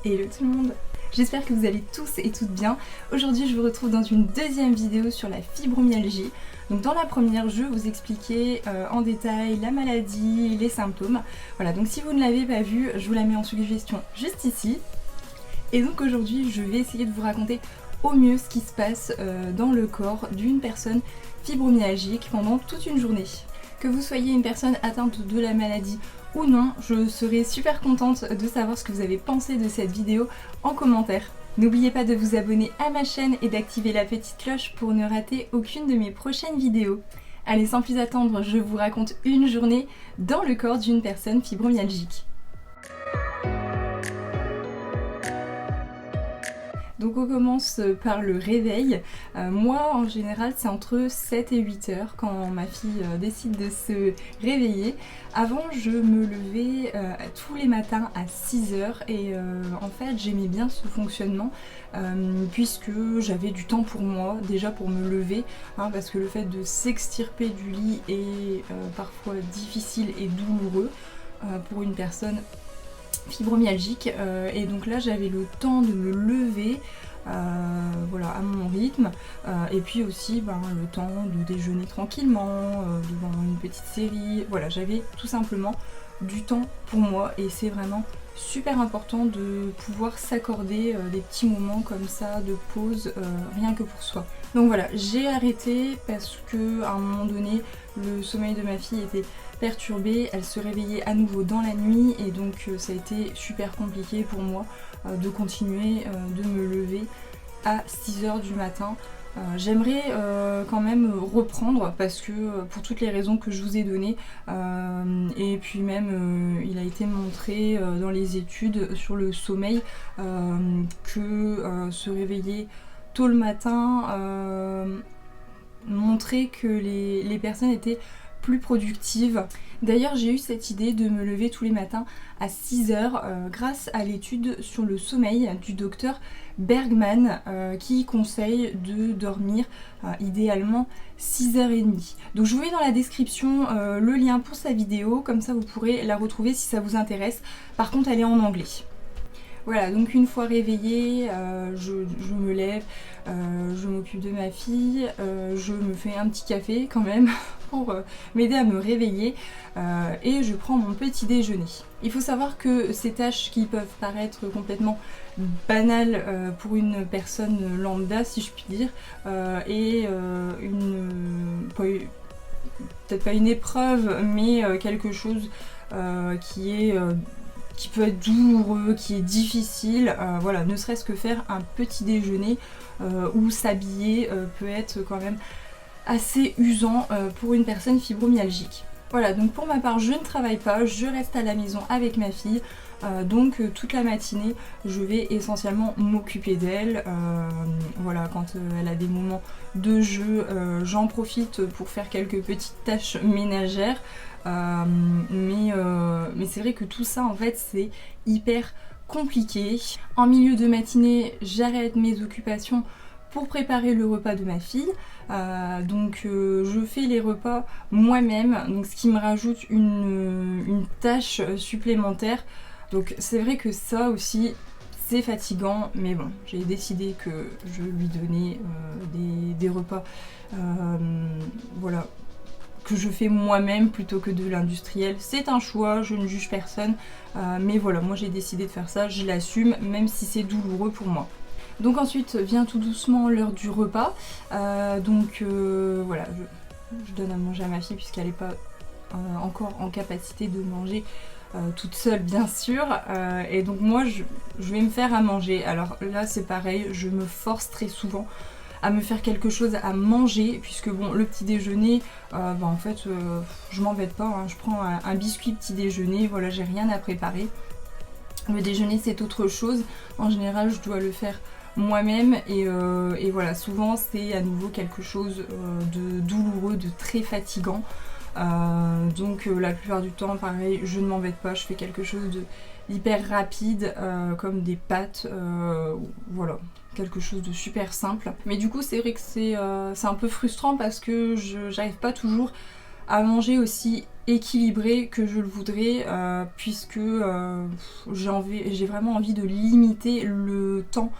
Hello tout le monde, j'espère que vous allez tous et toutes bien. Aujourd'hui je vous retrouve dans une deuxième vidéo sur la fibromyalgie. Donc dans la première je vais vous expliquer en détail la maladie, les symptômes. Voilà, donc si vous ne l'avez pas vue, je vous la mets en suggestion juste ici. Et donc aujourd'hui je vais essayer de vous raconter au mieux ce qui se passe dans le corps d'une personne fibromyalgique pendant toute une journée. Que vous soyez une personne atteinte de la maladie ou non, je serai super contente de savoir ce que vous avez pensé de cette vidéo en commentaire. N'oubliez pas de vous abonner à ma chaîne et d'activer la petite cloche pour ne rater aucune de mes prochaines vidéos. Allez, sans plus attendre, je vous raconte une journée dans le corps d'une personne fibromyalgique. Donc on commence par le réveil. Moi en général c'est entre 7 et 8 heures quand ma fille décide de se réveiller. Avant je me levais tous les matins à 6 heures et en fait j'aimais bien ce fonctionnement puisque j'avais du temps pour moi, déjà pour me lever, parce que le fait de s'extirper du lit est parfois difficile et douloureux pour une personne fibromyalgique et donc là j'avais le temps de me lever voilà, à mon rythme et puis aussi le temps de déjeuner tranquillement devant une petite série. Voilà, j'avais tout simplement du temps pour moi et c'est vraiment super important de pouvoir s'accorder des petits moments comme ça de pause rien que pour soi. Donc voilà, j'ai arrêté parce que à un moment donné le sommeil de ma fille était perturbée, elle se réveillait à nouveau dans la nuit et donc ça a été super compliqué pour moi de continuer de me lever à 6 heures du matin. J'aimerais quand même reprendre parce que pour toutes les raisons que je vous ai données et puis même il a été montré dans les études sur le sommeil que se réveiller tôt le matin montrait que les personnes étaient plus productive. D'ailleurs j'ai eu cette idée de me lever tous les matins à 6 heures grâce à l'étude sur le sommeil du docteur Bergman qui conseille de dormir idéalement 6h30. Donc je vous mets dans la description le lien pour sa vidéo, comme ça vous pourrez la retrouver si ça vous intéresse. Par contre elle est en anglais. Voilà, donc une fois réveillée, je me lève, je m'occupe de ma fille, je me fais un petit café quand même pour m'aider à me réveiller et je prends mon petit déjeuner. Il faut savoir que ces tâches qui peuvent paraître complètement banales pour une personne lambda, si je puis dire, et peut-être pas une épreuve, mais quelque chose qui peut être douloureux, qui est difficile, voilà, ne serait-ce que faire un petit déjeuner ou s'habiller peut être quand même assez usant pour une personne fibromyalgique. Voilà, donc pour ma part je ne travaille pas, je reste à la maison avec ma fille, donc toute la matinée je vais essentiellement m'occuper d'elle. Voilà, quand elle a des moments de jeu, j'en profite pour faire quelques petites tâches ménagères. Mais c'est vrai que tout ça en fait c'est hyper compliqué. En milieu de matinée j'arrête mes occupations pour préparer le repas de ma fille, donc je fais les repas moi-même, donc ce qui me rajoute une tâche supplémentaire. Donc c'est vrai que ça aussi c'est fatigant, mais bon, j'ai décidé que je lui donnais des repas voilà, que je fais moi-même plutôt que de l'industriel. C'est un choix, je ne juge personne, mais voilà, moi j'ai décidé de faire ça, je l'assume, même si c'est douloureux pour moi. Donc ensuite vient tout doucement l'heure du repas, voilà, je donne à manger à ma fille puisqu'elle n'est pas encore en capacité de manger toute seule bien sûr, et donc moi je vais me faire à manger. Alors là c'est pareil, je me force très souvent à me faire quelque chose à manger puisque bon, le petit déjeuner en fait je m'embête pas, je prends un biscuit petit déjeuner, voilà, j'ai rien à préparer. Le déjeuner c'est autre chose, en général je dois le faire moi-même et voilà, souvent c'est à nouveau quelque chose de douloureux, de très fatigant. Donc la plupart du temps pareil, je ne m'embête pas, je fais quelque chose de hyper rapide comme des pâtes, voilà, quelque chose de super simple. Mais du coup c'est vrai que c'est un peu frustrant parce que j'arrive pas toujours à manger aussi équilibré que je le voudrais, puisque j'ai vraiment envie de limiter le temps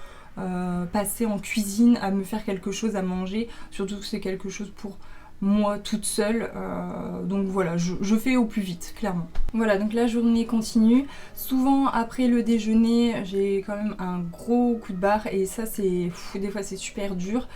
passé en cuisine à me faire quelque chose à manger, surtout que c'est quelque chose pour moi toute seule, donc voilà, je fais au plus vite, clairement. Voilà, donc la journée continue. Souvent après le déjeuner, j'ai quand même un gros coup de barre et ça c'est des fois c'est super dur,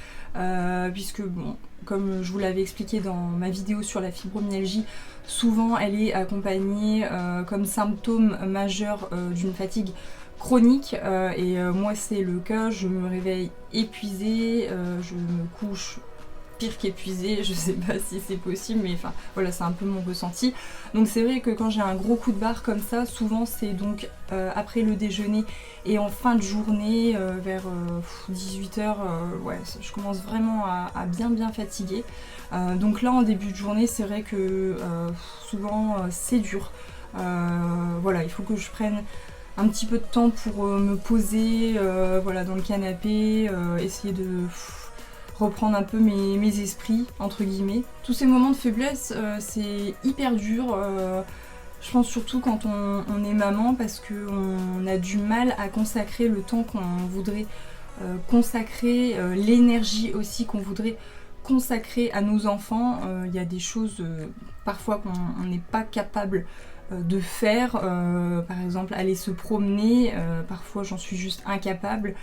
puisque bon, comme je vous l'avais expliqué dans ma vidéo sur la fibromyalgie, souvent elle est accompagnée comme symptôme majeur d'une fatigue chronique, et moi c'est le cas. Je me réveille épuisée, je me couche pire qu'épuisée, je sais pas si c'est possible, mais enfin voilà, c'est un peu mon ressenti. Donc c'est vrai que quand j'ai un gros coup de barre comme ça, souvent c'est donc après le déjeuner et en fin de journée, vers 18h, ouais, je commence vraiment à bien fatiguer. Donc là en début de journée, c'est vrai que souvent c'est dur. Voilà, il faut que je prenne un petit peu de temps pour me poser, voilà, dans le canapé, essayer de reprendre un peu mes esprits, entre guillemets. Tous ces moments de faiblesse, c'est hyper dur, je pense surtout quand on est maman, parce qu'on a du mal à consacrer le temps qu'on voudrait consacrer, l'énergie aussi qu'on voudrait consacrer à nos enfants. Il y a des choses parfois qu'on n'est pas capable de faire, par exemple aller se promener, parfois j'en suis juste incapable,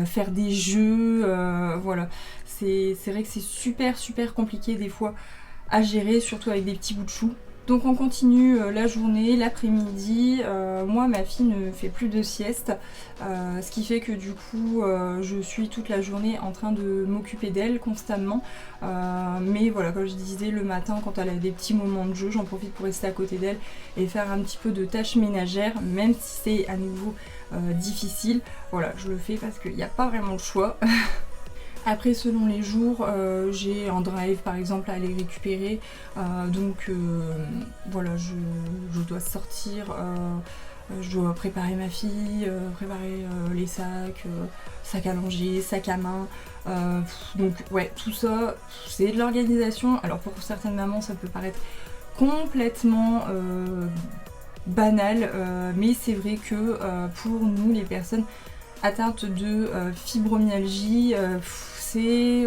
faire des jeux, voilà, c'est vrai que c'est super compliqué des fois à gérer, surtout avec des petits bouts de chou. Donc on continue la journée, l'après-midi. Moi ma fille ne fait plus de sieste, ce qui fait que du coup je suis toute la journée en train de m'occuper d'elle constamment. Mais voilà, comme je disais, le matin quand elle a des petits moments de jeu, j'en profite pour rester à côté d'elle et faire un petit peu de tâches ménagères, même si c'est à nouveau difficile. Voilà, je le fais parce qu'il n'y a pas vraiment le choix. Après, selon les jours, j'ai un drive par exemple à aller récupérer, donc voilà, je dois sortir, je dois préparer ma fille, préparer les sacs, sac à langer, sac à main, donc ouais, tout ça c'est de l'organisation. Alors pour certaines mamans ça peut paraître complètement banal, mais c'est vrai que pour nous les personnes atteintes de fibromyalgie, c'est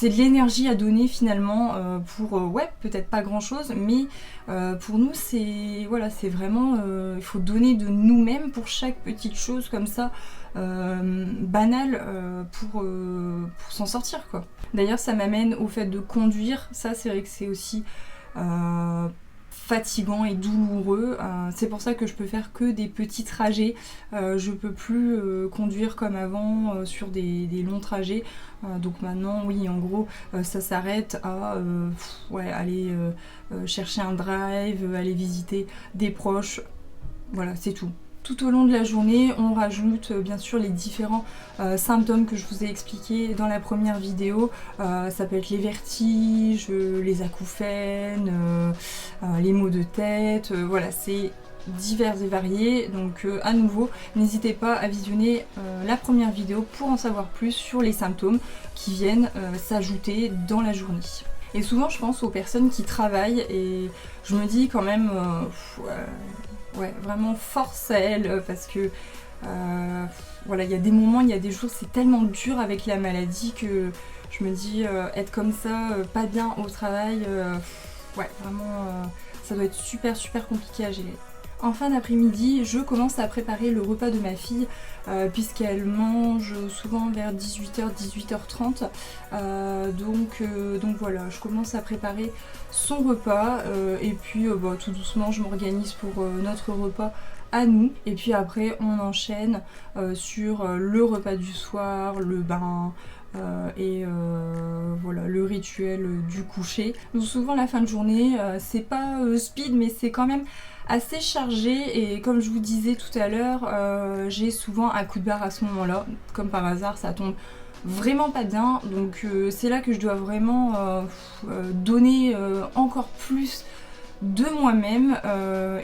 de l'énergie à donner finalement, pour ouais, peut-être pas grand chose, mais pour nous c'est voilà, c'est vraiment il faut donner de nous-mêmes pour chaque petite chose comme ça, banale, pour s'en sortir quoi. D'ailleurs ça m'amène au fait de conduire. Ça c'est vrai que c'est aussi fatigant et douloureux, c'est pour ça que je peux faire que des petits trajets, je peux plus conduire comme avant sur des longs trajets, donc maintenant oui, en gros ça s'arrête à ouais, aller chercher un drive, aller visiter des proches, voilà, c'est tout. Tout au long de la journée, on rajoute bien sûr les différents symptômes que je vous ai expliqués dans la première vidéo. Ça peut être les vertiges, les acouphènes, les maux de tête, voilà, c'est divers et variés. Donc à nouveau, n'hésitez pas à visionner la première vidéo pour en savoir plus sur les symptômes qui viennent s'ajouter dans la journée. Et souvent je pense aux personnes qui travaillent et je me dis quand même ouais, vraiment force à elles, parce que voilà, il y a des moments, il y a des jours, c'est tellement dur avec la maladie que je me dis être comme ça, pas bien au travail, ouais, vraiment ça doit être super compliqué à gérer. En fin d'après-midi, je commence à préparer le repas de ma fille, puisqu'elle mange souvent vers 18h, 18h30. Donc voilà, je commence à préparer son repas, et puis bah, tout doucement je m'organise pour notre repas à nous. Et puis après on enchaîne sur le repas du soir, le bain, et voilà, le rituel du coucher. Donc souvent la fin de journée, c'est pas speed, mais c'est quand même assez chargé, et comme je vous disais tout à l'heure, j'ai souvent un coup de barre à ce moment-là. Comme par hasard, ça tombe vraiment pas bien, donc c'est là que je dois vraiment donner encore plus de moi-même,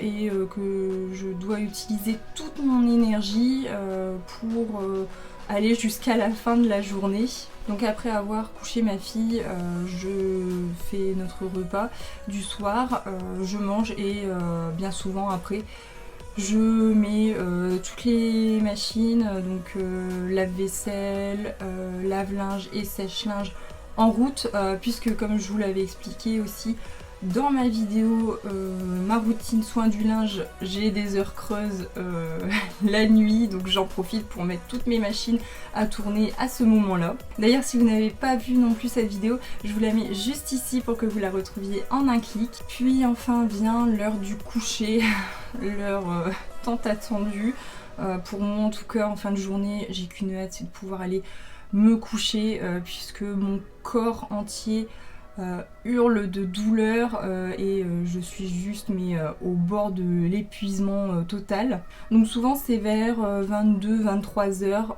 et que je dois utiliser toute mon énergie pour aller jusqu'à la fin de la journée. Donc après avoir couché ma fille, je fais notre repas du soir, je mange et bien souvent après je mets toutes les machines, donc lave-vaisselle, lave-linge et sèche-linge en route, puisque comme je vous l'avais expliqué aussi dans ma vidéo, ma routine soin du linge, j'ai des heures creuses la nuit, donc j'en profite pour mettre toutes mes machines à tourner à ce moment-là. D'ailleurs, si vous n'avez pas vu non plus cette vidéo, je vous la mets juste ici pour que vous la retrouviez en un clic. Puis enfin vient l'heure du coucher, l'heure tant attendue. Pour moi en tout cas, en fin de journée, j'ai qu'une hâte, c'est de pouvoir aller me coucher, puisque mon corps entier hurle de douleur et je suis juste au bord de l'épuisement total. Donc souvent c'est vers 22-23 heures,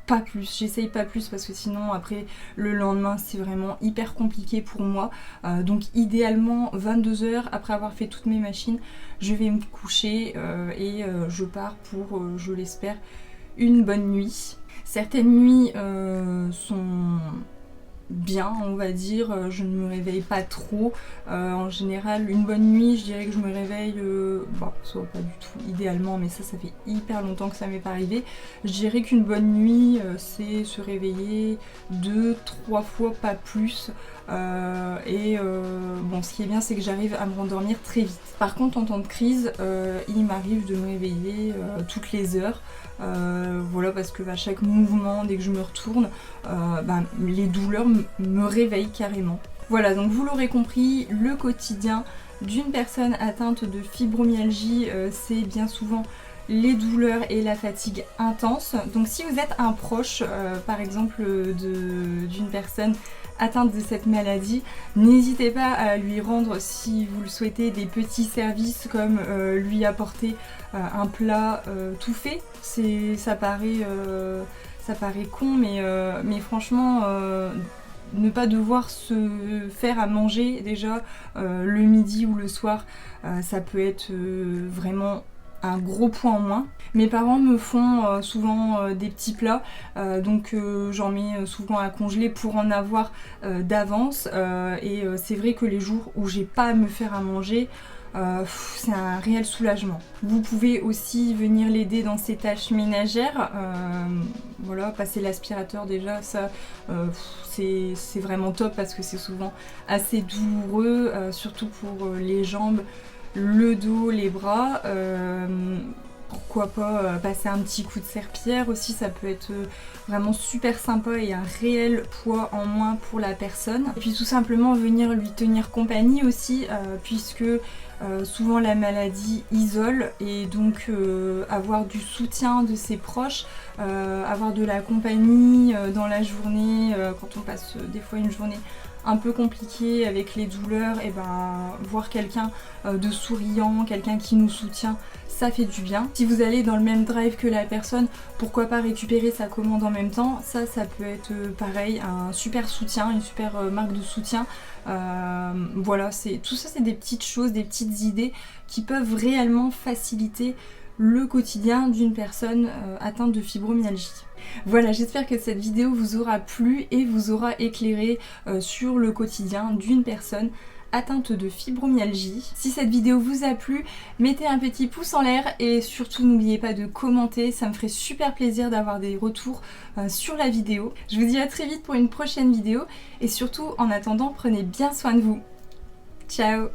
pas plus, j'essaye pas plus parce que sinon après le lendemain c'est vraiment hyper compliqué pour moi. Donc idéalement 22 heures après avoir fait toutes mes machines, je vais me coucher et je pars pour, je l'espère, une bonne nuit. Certaines nuits sont bien, on va dire, je ne me réveille pas trop. En général, une bonne nuit, je dirais que je me réveille, soit pas du tout idéalement, mais ça fait hyper longtemps que ça m'est pas arrivé. Je dirais qu'une bonne nuit, c'est se réveiller 2-3 fois, pas plus. Bon, ce qui est bien, c'est que j'arrive à me rendormir très vite. Par contre, en temps de crise, il m'arrive de me réveiller toutes les heures. Voilà, parce que à chaque mouvement, dès que je me retourne, les douleurs me réveillent carrément. Voilà, donc vous l'aurez compris, le quotidien d'une personne atteinte de fibromyalgie, c'est bien souvent les douleurs et la fatigue intense. Donc si vous êtes un proche, par exemple, d'une personne atteinte de cette maladie, n'hésitez pas à lui rendre, si vous le souhaitez, des petits services comme lui apporter un plat tout fait. Ça paraît con, mais franchement, ne pas devoir se faire à manger déjà le midi ou le soir, ça peut être vraiment un gros point en moins. Mes parents me font souvent des petits plats, donc j'en mets souvent à congeler pour en avoir d'avance, et c'est vrai que les jours où j'ai pas à me faire à manger, c'est un réel soulagement. Vous pouvez aussi venir l'aider dans ses tâches ménagères, voilà, passer l'aspirateur déjà, ça c'est vraiment top parce que c'est souvent assez douloureux, surtout pour les jambes, le dos, les bras. Pourquoi pas passer un petit coup de serpillière aussi, ça peut être vraiment super sympa et un réel poids en moins pour la personne. Et puis tout simplement venir lui tenir compagnie aussi, puisque souvent la maladie isole, et donc avoir du soutien de ses proches, avoir de la compagnie dans la journée, quand on passe des fois une journée un peu compliquée avec les douleurs, et voir quelqu'un de souriant, quelqu'un qui nous soutient, ça fait du bien. Si vous allez dans le même drive que la personne, pourquoi pas récupérer sa commande en même temps, ça peut être pareil, un super soutien, une super marque de soutien. Voilà, tout ça c'est des petites choses, des petites idées qui peuvent réellement faciliter le quotidien d'une personne atteinte de fibromyalgie. Voilà, j'espère que cette vidéo vous aura plu et vous aura éclairé sur le quotidien d'une personne atteinte de fibromyalgie. Si cette vidéo vous a plu, mettez un petit pouce en l'air et surtout n'oubliez pas de commenter, ça me ferait super plaisir d'avoir des retours sur la vidéo. Je vous dis à très vite pour une prochaine vidéo et surtout en attendant, prenez bien soin de vous. Ciao!